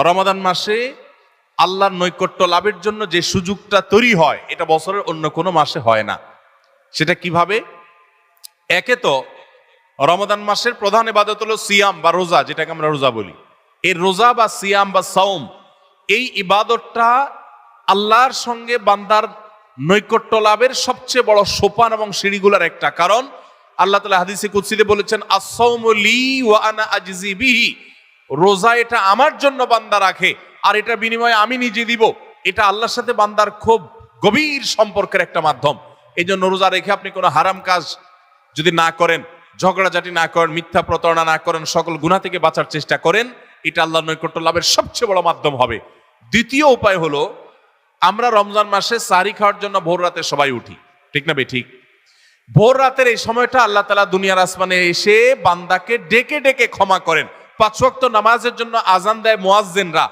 রমাদান মাসে আল্লাহর নৈকট্য লাভের জন্য যে সুযোগটা তৈরি হয়, এটা বছরের অন্য কোনো মাসে হয় না। সেটা কিভাবে? একে তো রমাদান মাসের প্রধান ইবাদত হলো সিয়াম বা রোজা, যেটাকে আমরা রোজা বলি। এই রোজা বা সিয়াম বা সাওম, এই ইবাদতটা আল্লাহর সঙ্গে বান্দার নৈকট্য লাভের সবচেয়ে বড় সোপান এবং সিঁড়িগুলোর একটা। কারণ আল্লাহ তাআলা হাদিসে কুদসিতে বলেছেন, আস-সাওমু লি ওয়া আনা আজজি বিহি। রোজা এটা আমার জন্য বান্দা রাখে, আর এটা বিনিময়ে আমি নিজে দিব। এটা আল্লাহর সাথে বান্দার খুব গভীর সম্পর্কের একটা মাধ্যম। এই জন্য রোজা রেখে আপনি কোনো হারাম কাজ যদি না করেন, ঝগড়াঝাটি না করেন, মিথ্যা প্রতারণা না করেন, সকল গুনাহ থেকে বাঁচার চেষ্টা করেন, এটা আল্লাহর নৈকট্য লাভের সবচেয়ে বড় মাধ্যম হবে। দ্বিতীয় উপায় হলো, আমরা রমজান মাসে সাহরি খাওয়ার জন্য ভোর রাতে সবাই উঠি, ঠিক না বেঠিক? ভোর রাতের এই সময়টা আল্লাহ তাআলা দুনিয়ার আসমানে এসে বান্দাকে ডেকে ডেকে ক্ষমা করেন। 5 ওয়াক্ত নামাজের জন্য আজান দেয় মুয়াজ্জিনরা,